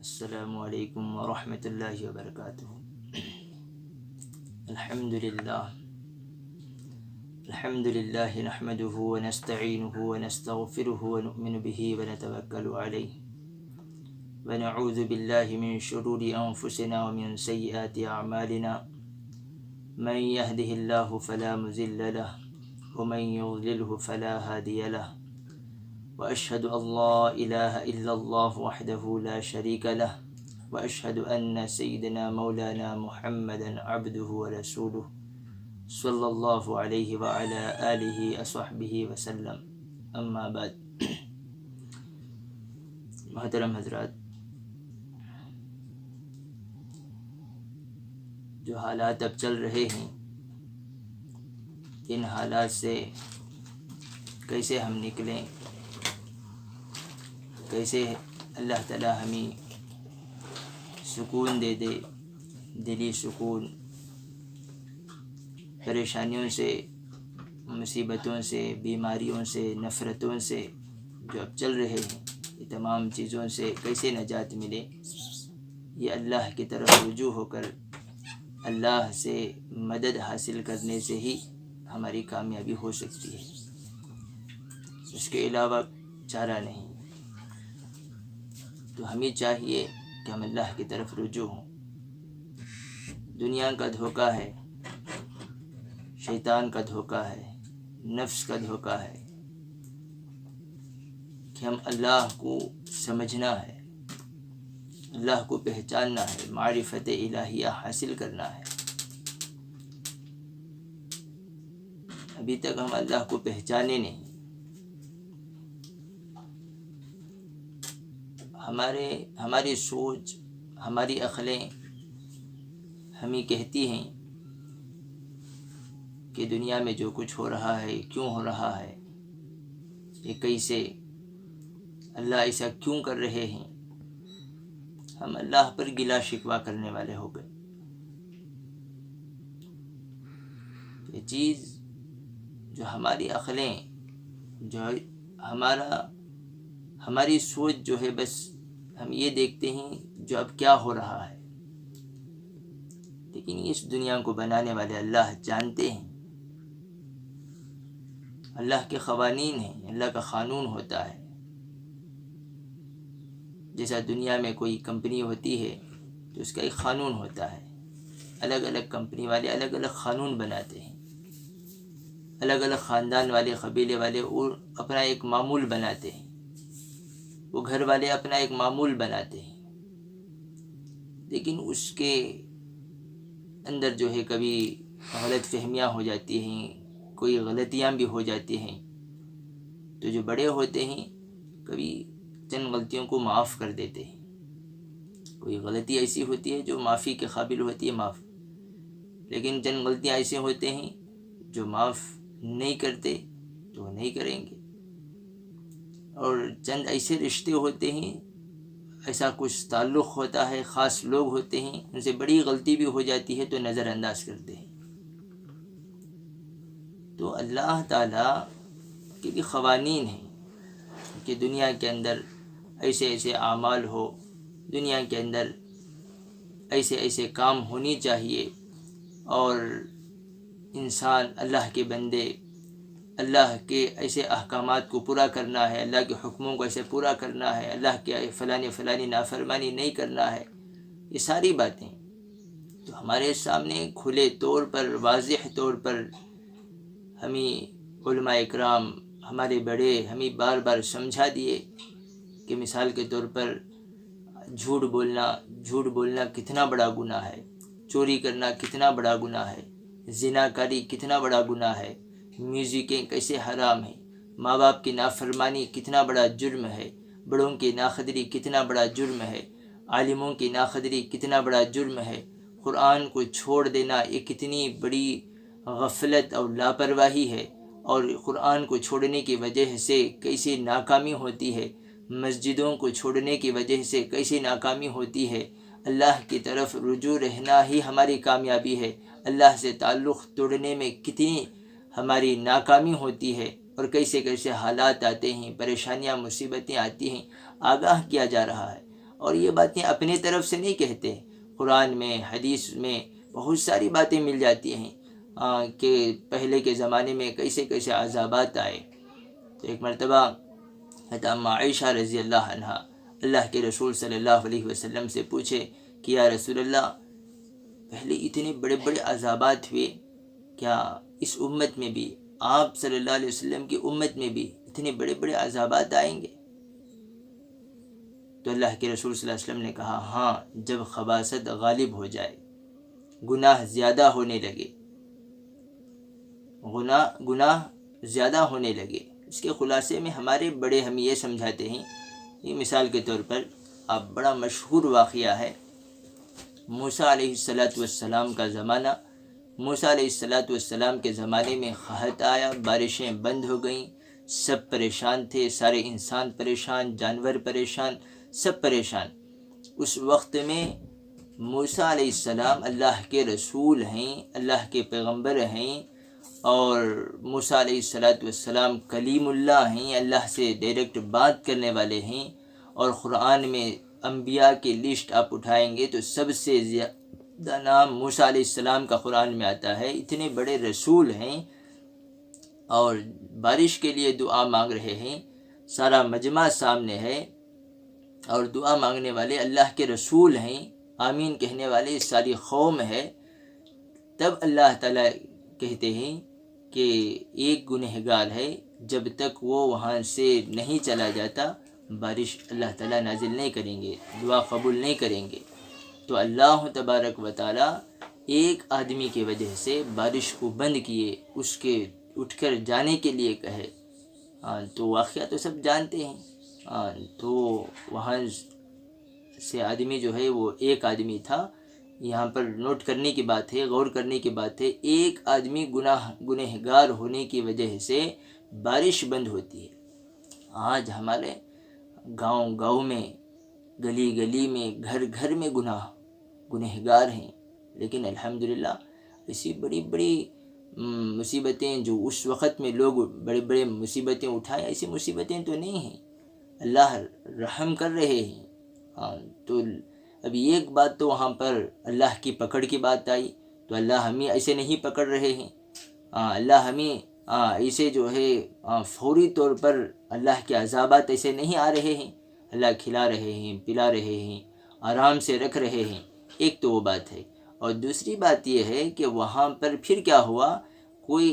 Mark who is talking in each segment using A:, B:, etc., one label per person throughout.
A: السلام علیکم ورحمۃ اللہ وبرکاتہ۔ الحمد للہ نحمده ونستعینه ونستغفره ونؤمن به ونتوکل علیہ ونعوذ باللہ من شرور انفسنا ومن سیئات اعمالنا من يهده اللہ فلا مضل له ومن يضلله فلا هادی له وأشهد أن لا إله إلا الله وحده لا شريك له وأشهد أن سيدنا مولانا محمدا عبده ورسوله صلى الله عليه وعلى آله وصحبه وسلم، أما بعد۔ محترم حضرات، جو حالات اب چل رہے ہیں، ان حالات سے کیسے ہم نکلیں، کیسے اللہ تعالی ہمیں سکون دے دے، دلی سکون، پریشانیوں سے، مصیبتوں سے، بیماریوں سے، نفرتوں سے جو اب چل رہے ہیں، یہ تمام چیزوں سے کیسے نجات ملے، یہ اللہ کی طرف رجوع ہو کر اللہ سے مدد حاصل کرنے سے ہی ہماری کامیابی ہو سکتی ہے، اس کے علاوہ چارہ نہیں۔ تو ہمیں چاہیے کہ ہم اللہ کی طرف رجوع ہوں۔ دنیا کا دھوکہ ہے، شیطان کا دھوکہ ہے، نفس کا دھوکہ ہے کہ ہم اللہ کو سمجھنا ہے، اللہ کو پہچاننا ہے، معرفت الہیہ حاصل کرنا ہے۔ ابھی تک ہم اللہ کو پہچانے نہیں۔ ہماری سوچ، ہماری عقلیں ہمیں کہتی ہیں کہ دنیا میں جو کچھ ہو رہا ہے، کیوں ہو رہا ہے، یہ کیسے، اللہ ایسا کیوں کر رہے ہیں۔ ہم اللہ پر گلہ شکوہ کرنے والے ہو گئے۔ یہ چیز جو ہماری عقلیں، جو ہماری سوچ جو ہے، بس ہم یہ دیکھتے ہیں جو اب کیا ہو رہا ہے، لیکن اس دنیا کو بنانے والے اللہ جانتے ہیں۔ اللہ کے قوانین ہیں، اللہ کا قانون ہوتا ہے۔ جیسا دنیا میں کوئی کمپنی ہوتی ہے تو اس کا ایک قانون ہوتا ہے، الگ الگ کمپنی والے الگ الگ قانون بناتے ہیں، الگ الگ خاندان والے، قبیلے والے اور اپنا ایک معمول بناتے ہیں، وہ گھر والے اپنا ایک معمول بناتے ہیں، لیکن اس کے اندر جو ہے کبھی غلط فہمیاں ہو جاتی ہیں، کوئی غلطیاں بھی ہو جاتی ہیں، تو جو بڑے ہوتے ہیں کبھی چند غلطیوں کو معاف کر دیتے ہیں۔ کوئی غلطی ایسی ہوتی ہے جو معافی کے قابل ہوتی ہے، معاف، لیکن چند غلطیاں ایسے ہوتے ہیں جو معاف نہیں کرتے تو وہ نہیں کریں گے۔ اور چند ایسے رشتے ہوتے ہیں، ایسا کچھ تعلق ہوتا ہے، خاص لوگ ہوتے ہیں، ان سے بڑی غلطی بھی ہو جاتی ہے تو نظر انداز کرتے ہیں۔ تو اللہ تعالیٰ کے بھی قوانین ہیں کہ دنیا کے اندر ایسے ایسے اعمال ہو، دنیا کے اندر ایسے ایسے کام ہونی چاہیے، اور انسان، اللہ کے بندے، اللہ کے ایسے احکامات کو پورا کرنا ہے، اللہ کے حکموں کو ایسے پورا کرنا ہے، اللہ کے فلانی نافرمانی نہیں کرنا ہے۔ یہ ساری باتیں تو ہمارے سامنے کھلے طور پر، واضح طور پر ہمیں علماء اکرام، ہمارے بڑے ہمیں بار بار سمجھا دیے کہ مثال کے طور پر جھوٹ بولنا کتنا بڑا گناہ ہے، چوری کرنا کتنا بڑا گناہ ہے، زناکاری کتنا بڑا گناہ ہے، میوزکیں کیسے حرام ہیں، ماں باپ کی نافرمانی کتنا بڑا جرم ہے، بڑوں کی ناقدری کتنا بڑا جرم ہے، عالموں کی ناقدری کتنا بڑا جرم ہے، قرآن کو چھوڑ دینا یہ کتنی بڑی غفلت اور لاپرواہی ہے، اور قرآن کو چھوڑنے کی وجہ سے کیسی ناکامی ہوتی ہے، مسجدوں کو چھوڑنے کی وجہ سے کیسی ناکامی ہوتی ہے۔ اللہ کی طرف رجوع رہنا ہی ہماری کامیابی ہے، اللہ سے تعلق توڑنے میں کتنی ہماری ناکامی ہوتی ہے، اور کیسے کیسے حالات آتے ہیں، پریشانیاں، مصیبتیں آتی ہیں۔ آگاہ کیا جا رہا ہے، اور یہ باتیں اپنے طرف سے نہیں کہتے، قرآن میں حدیث میں بہت ساری باتیں مل جاتی ہیں کہ پہلے کے زمانے میں کیسے کیسے عذابات آئے۔ تو ایک مرتبہ حضرت ام عائشہ رضی اللہ عنہا اللہ کے رسول صلی اللہ علیہ وسلم سے پوچھے کہ یا رسول اللہ، پہلے اتنے بڑے بڑے عذابات ہوئے، کیا اس امت میں بھی، آپ صلی اللہ علیہ وسلم کی امت میں بھی اتنے بڑے بڑے عذابات آئیں گے؟ تو اللہ کے رسول صلی اللہ علیہ وسلم نے کہا ہاں، جب خباثت غالب ہو جائے، گناہ زیادہ ہونے لگے، گناہ زیادہ ہونے لگے۔ اس کے خلاصے میں ہمارے بڑے ہم یہ سمجھاتے ہیں، یہ مثال کے طور پر اب بڑا مشہور واقعہ ہے موسیٰ علیہ السلام کا زمانہ۔ موسیٰ علیہ السلام کے زمانے میں قحط آیا، بارشیں بند ہو گئیں، سب پریشان تھے، سارے انسان پریشان، جانور پریشان، سب پریشان۔ اس وقت میں موسیٰ علیہ السلام اللہ کے رسول ہیں، اللہ کے پیغمبر ہیں، اور موسیٰ علیہ السلام کلیم اللہ ہیں، اللہ سے ڈائریکٹ بات کرنے والے ہیں، اور قرآن میں انبیاء کی لسٹ آپ اٹھائیں گے تو سب سے زیادہ نام موسیٰ علیہ السلام کا قرآن میں آتا ہے۔ اتنے بڑے رسول ہیں اور بارش کے لیے دعا مانگ رہے ہیں، سارا مجمع سامنے ہے اور دعا مانگنے والے اللہ کے رسول ہیں، آمین کہنے والے ساری قوم ہے۔ تب اللہ تعالیٰ کہتے ہیں کہ ایک گنہگار ہے، جب تک وہ وہاں سے نہیں چلا جاتا بارش اللہ تعالیٰ نازل نہیں کریں گے، دعا قبول نہیں کریں گے۔ تو اللہ تبارک و تعالیٰ ایک آدمی کی وجہ سے بارش کو بند کیے، اس کے اٹھ کر جانے کے لیے کہے۔ تو واقعہ تو سب جانتے ہیں۔ تو وہاں سے آدمی جو ہے وہ ایک آدمی تھا۔ یہاں پر نوٹ کرنے کی بات ہے، غور کرنے کی بات ہے، ایک آدمی گنہگار ہونے کی وجہ سے بارش بند ہوتی ہے۔ آج ہمارے گاؤں میں، گلی گلی میں، گھر گھر میں گنہگار ہیں، لیکن الحمدللہ ایسی بڑی بڑی مصیبتیں جو اس وقت میں لوگ بڑے بڑے مصیبتیں اٹھائیں، ایسی مصیبتیں تو نہیں ہیں، اللہ رحم کر رہے ہیں۔ تو ابھی ایک بات تو وہاں پر اللہ کی پکڑ کی بات آئی، تو اللہ ہمیں ایسے نہیں پکڑ رہے ہیں، اللہ ہمیں ایسے جو ہے فوری طور پر اللہ کے عذابات ایسے نہیں آ رہے ہیں، اللہ کھلا رہے ہیں، پلا رہے ہیں، آرام سے رکھ رہے ہیں۔ ایک تو وہ بات ہے، اور دوسری بات یہ ہے کہ وہاں پر پھر کیا ہوا، کوئی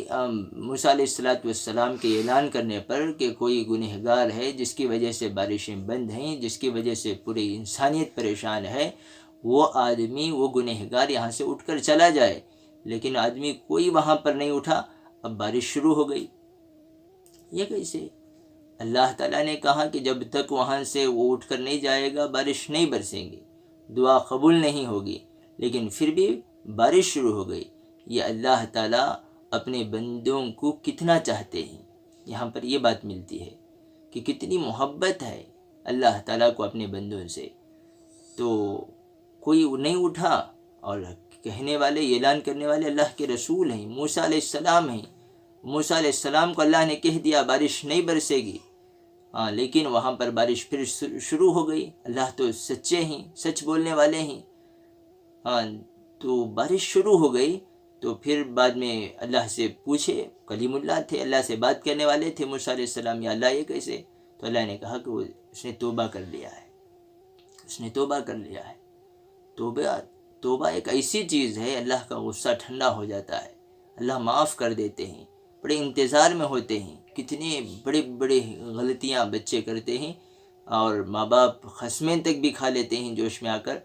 A: موسیٰ علیہ السلام کے اعلان کرنے پر کہ کوئی گنہگار ہے جس کی وجہ سے بارشیں بند ہیں، جس کی وجہ سے پوری انسانیت پریشان ہے، وہ آدمی، وہ گنہگار یہاں سے اٹھ کر چلا جائے، لیکن آدمی کوئی وہاں پر نہیں اٹھا، اب بارش شروع ہو گئی۔ یہ کیسے؟ اللہ تعالیٰ نے کہا کہ جب تک وہاں سے وہ اٹھ کر نہیں جائے گا بارش نہیں برسیں گی، دعا قبول نہیں ہوگی، لیکن پھر بھی بارش شروع ہو گئی۔ یہ اللہ تعالیٰ اپنے بندوں کو کتنا چاہتے ہیں، یہاں پر یہ بات ملتی ہے کہ کتنی محبت ہے اللہ تعالیٰ کو اپنے بندوں سے۔ تو کوئی نہیں اٹھا، اور کہنے والے، اعلان کرنے والے اللہ کے رسول ہیں، موسیٰ علیہ السلام ہیں۔ موسیٰ علیہ السلام کو اللہ نے کہہ دیا بارش نہیں برسے گی، لیکن وہاں پر بارش پھر شروع ہو گئی۔ اللہ تو سچے ہیں، سچ بولنے والے ہیں۔ تو بارش شروع ہو گئی، تو پھر بعد میں اللہ سے پوچھے، کلیم اللہ تھے، اللہ سے بات کرنے والے تھے موسیٰ علیہ السلام، یا اللہ یہ کیسے؟ تو اللہ نے کہا کہ اس نے توبہ کر لیا ہے، اس نے توبہ کر لیا ہے۔ توبہ ایک ایسی چیز ہے، اللہ کا غصہ ٹھنڈا ہو جاتا ہے، اللہ معاف کر دیتے ہیں۔ بڑے انتظار میں ہوتے ہیں، کتنے بڑے بڑے غلطیاں بچے کرتے ہیں، اور ماں باپ قسمیں تک بھی کھا لیتے ہیں جوش میں آ کر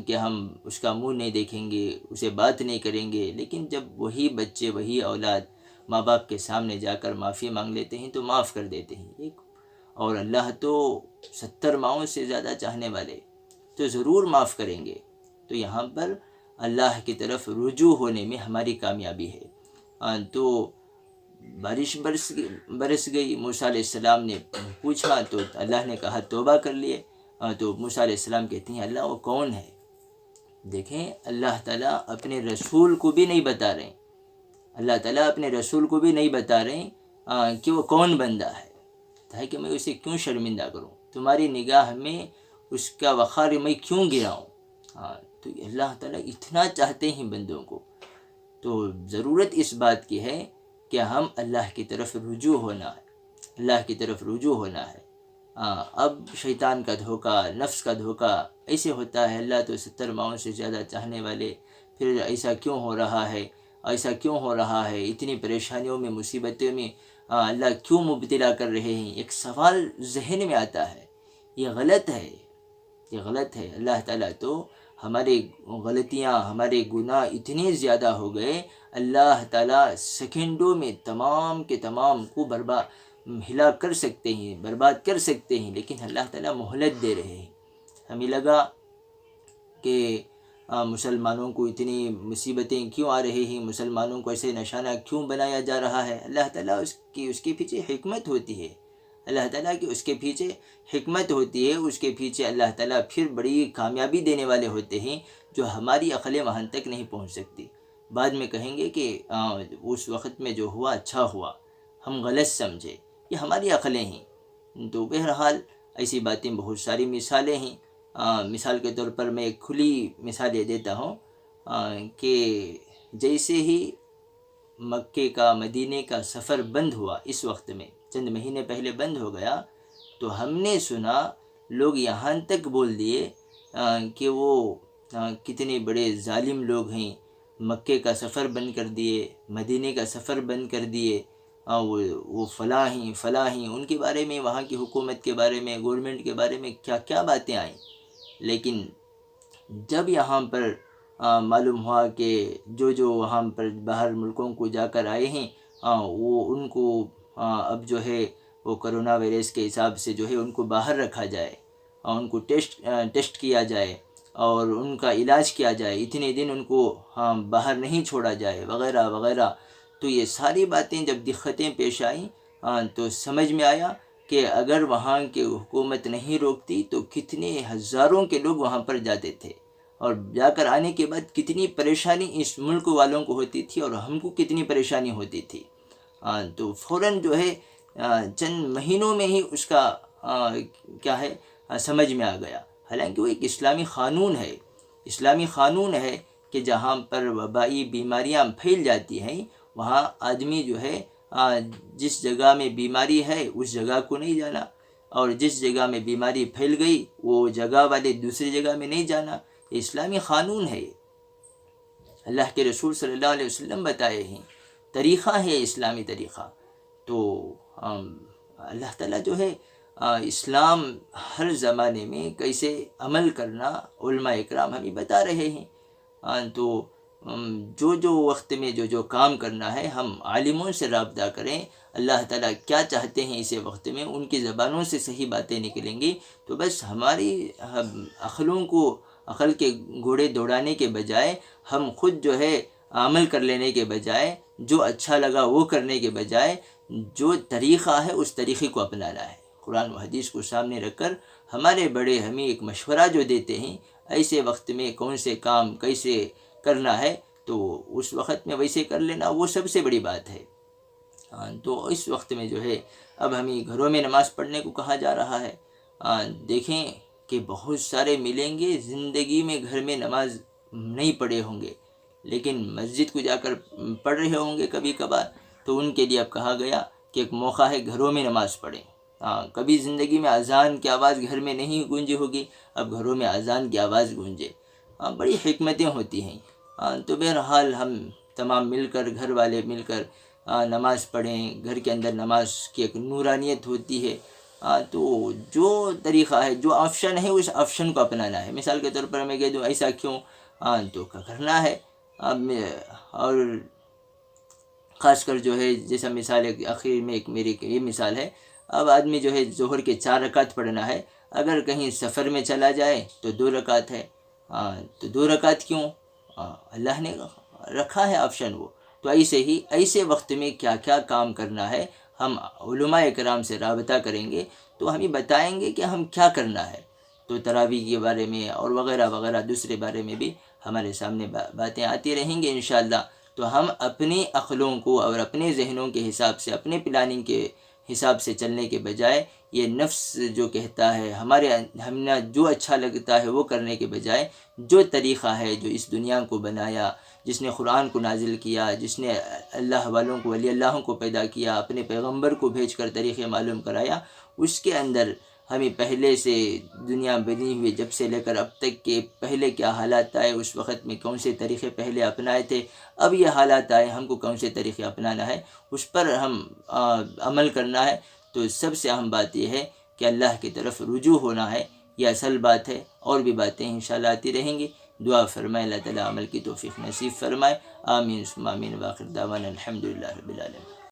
A: کہ ہم اس کا منہ نہیں دیکھیں گے، اسے بات نہیں کریں گے، لیکن جب وہی بچے، وہی اولاد ماں باپ کے سامنے جا کر معافی مانگ لیتے ہیں تو معاف کر دیتے ہیں۔ اور اللہ تو 70 ماؤں سے زیادہ چاہنے والے، تو ضرور معاف کریں گے۔ تو یہاں پر اللہ کی طرف رجوع ہونے میں ہماری کامیابی ہے۔ تو بارش برس گئی، موسیٰ علیہ السلام نے پوچھا تو اللہ نے کہا توبہ کر لیے۔ تو موسیٰ علیہ السلام کہتے ہیں اللہ وہ کون ہے؟ دیکھیں اللہ تعالیٰ اپنے رسول کو بھی نہیں بتا رہے، اللہ تعالیٰ اپنے رسول کو بھی نہیں بتا رہے کہ وہ کون بندہ ہے، تاکہ میں اسے کیوں شرمندہ کروں؟ تمہاری نگاہ میں اس کا وقار میں کیوں گراؤں؟ تو اللہ تعالیٰ اتنا چاہتے ہیں بندوں کو، تو ضرورت اس بات کی ہے کہ ہم اللہ کی طرف رجوع ہونا ہے، اللہ کی طرف رجوع ہونا ہے۔ اب شیطان کا دھوکہ، نفس کا دھوکہ ایسے ہوتا ہے، اللہ تو 70 ماؤں سے زیادہ چاہنے والے، پھر ایسا کیوں ہو رہا ہے، ایسا کیوں ہو رہا ہے، اتنی پریشانیوں میں، مصیبتوں میں اللہ کیوں مبتلا کر رہے ہیں؟ ایک سوال ذہن میں آتا ہے، یہ غلط ہے، یہ غلط ہے۔ اللہ تعالیٰ تو ہمارے غلطیاں، ہمارے گناہ اتنے زیادہ ہو گئے، اللہ تعالیٰ سیکنڈوں میں تمام کے تمام کو ہلاک کر سکتے ہیں، برباد کر سکتے ہیں، لیکن اللہ تعالیٰ مہلت دے رہے ہیں۔ ہمیں لگا کہ مسلمانوں کو اتنی مصیبتیں کیوں آ رہی ہیں، مسلمانوں کو ایسے نشانہ کیوں بنایا جا رہا ہے؟ اللہ تعالیٰ اس کے پیچھے حکمت ہوتی ہے، اللہ تعالیٰ کی اس کے پیچھے حکمت ہوتی ہے، اس کے پیچھے اللہ تعالیٰ پھر بڑی کامیابی دینے والے ہوتے ہیں جو ہماری عقلیں وہاں تک نہیں پہنچ سکتی۔ بعد میں کہیں گے کہ اس وقت میں جو ہوا اچھا ہوا، ہم غلط سمجھے، یہ ہماری عقلیں ہیں۔ تو بہرحال ایسی باتیں بہت ساری مثالیں ہیں۔ مثال کے طور پر میں ایک کھلی مثال یہ دیتا ہوں کہ جیسے ہی مکے کا، مدینے کا سفر بند ہوا، اس وقت میں چند مہینے پہلے بند ہو گیا، تو ہم نے سنا لوگ یہاں تک بول دیے کہ وہ کتنے بڑے ظالم لوگ ہیں، مکے کا سفر بند کر دیے، مدینے کا سفر بند کر دیے، وہ فلاں ہیں، ان کے بارے میں، وہاں کی حکومت کے بارے میں، گورنمنٹ کے بارے میں کیا کیا باتیں آئیں۔ لیکن جب یہاں پر معلوم ہوا کہ جو وہاں پر باہر ملکوں کو جا کر آئے ہیں، وہ ان کو اب جو ہے وہ کرونا وائرس کے حساب سے جو ہے ان کو باہر رکھا جائے، ان کو ٹیسٹ کیا جائے اور ان کا علاج کیا جائے، اتنے دن ان کو باہر نہیں چھوڑا جائے، وغیرہ وغیرہ۔ تو یہ ساری باتیں جب دقتیں پیش آئیں تو سمجھ میں آیا کہ اگر وہاں کی حکومت نہیں روکتی تو کتنے ہزاروں کے لوگ وہاں پر جاتے تھے، اور جا کر آنے کے بعد کتنی پریشانی اس ملک والوں کو ہوتی تھی اور ہم کو کتنی پریشانی ہوتی تھی۔ تو فوراً جو ہے چند مہینوں میں ہی اس کا کیا ہے سمجھ میں آ گیا۔ حالانکہ وہ ایک اسلامی قانون ہے، اسلامی قانون ہے کہ جہاں پر وبائی بیماریاں پھیل جاتی ہیں، وہاں آدمی جو ہے جس جگہ میں بیماری ہے اس جگہ کو نہیں جانا، اور جس جگہ میں بیماری پھیل گئی وہ جگہ والے دوسری جگہ میں نہیں جانا۔ یہ اسلامی قانون ہے، اللہ کے رسول صلی اللہ علیہ وسلم بتائے ہیں، طریقہ ہے اسلامی طریقہ۔ تو اللہ تعالیٰ جو ہے اسلام ہر زمانے میں کیسے عمل کرنا علماء اکرام ہمیں بتا رہے ہیں۔ تو جو وقت میں جو کام کرنا ہے ہم عالموں سے رابطہ کریں، اللہ تعالیٰ کیا چاہتے ہیں اسے وقت میں، ان کی زبانوں سے صحیح باتیں نکلیں گی، تو بس ہماری عقل کے گھوڑے دوڑانے کے بجائے ہم خود جو ہے عمل کر لینے کے بجائے، جو اچھا لگا وہ کرنے کے بجائے جو طریقہ ہے اس طریقے کو اپنانا ہے۔ قرآن و حدیث کو سامنے رکھ کر ہمارے بڑے ہمیں ایک مشورہ جو دیتے ہیں ایسے وقت میں کون سے کام کیسے کرنا ہے، تو اس وقت میں ویسے کر لینا وہ سب سے بڑی بات ہے۔ تو اس وقت میں جو ہے اب ہمیں گھروں میں نماز پڑھنے کو کہا جا رہا ہے۔ دیکھیں کہ بہت سارے ملیں گے زندگی میں گھر میں نماز نہیں پڑھے ہوں گے، لیکن مسجد کو جا کر پڑھ رہے ہوں گے کبھی کبھار، تو ان کے لیے اب کہا گیا کہ ایک موقع ہے گھروں میں نماز پڑھیں۔ کبھی زندگی میں اذان کی آواز گھر میں نہیں گونجی ہوگی، اب گھروں میں اذان کی آواز گونجے۔ بڑی حکمتیں ہوتی ہیں۔ تو بہرحال ہم تمام مل کر، گھر والے مل کر نماز پڑھیں۔ گھر کے اندر نماز کی ایک نورانیت ہوتی ہے۔ تو جو طریقہ ہے، جو آپشن ہے اس آپشن کو اپنانا ہے۔ مثال کے طور پر میں کہہ دوں ایسا کیوں، تو کرنا ہے۔ اور خاص کر جو ہے جیسا مثال ہے آخر میں ایک میری یہ مثال ہے، اب آدمی جو ہے ظہر کے 4 رکعت پڑھنا ہے، اگر کہیں سفر میں چلا جائے تو 2 رکعت ہے۔ تو 2 رکعت کیوں؟ اللہ نے رکھا ہے آپشن وہ۔ تو ایسے وقت میں کیا کیا کام کرنا ہے، ہم علماء اکرام سے رابطہ کریں گے تو ہمیں بتائیں گے کہ ہم کیا کرنا ہے۔ تو تراویح کے بارے میں اور وغیرہ وغیرہ دوسرے بارے میں بھی ہمارے سامنے باتیں آتی رہیں گے انشاءاللہ۔ تو ہم اپنی عقلوں کو اور اپنے ذہنوں کے حساب سے، اپنے پلاننگ کے حساب سے چلنے کے بجائے یہ نفس جو کہتا ہے ہم نے جو اچھا لگتا ہے وہ کرنے کے بجائے جو طریقہ ہے جو اس دنیا کو بنایا، جس نے قرآن کو نازل کیا، جس نے اللہ والوں کو، ولی اللہ کو پیدا کیا، اپنے پیغمبر کو بھیج کر طریقے معلوم کرایا، اس کے اندر ہمیں پہلے سے دنیا بنی ہوئی جب سے لے کر اب تک کے پہلے کیا حالات آئے، اس وقت میں کون سے طریقے پہلے اپنائے تھے، اب یہ حالات آئے ہم کو کون سے طریقے اپنانا ہے، اس پر ہم عمل کرنا ہے۔ تو سب سے اہم بات یہ ہے کہ اللہ کی طرف رجوع ہونا ہے، یہ اصل بات ہے۔ اور بھی باتیں انشاءاللہ آتی رہیں گی۔ دعا فرمائے اللہ تعالیٰ عمل کی توفیق نصیب فرمائے۔ آمین ثم آمین، وآخر دعوانا الحمدللہ رب العالمین۔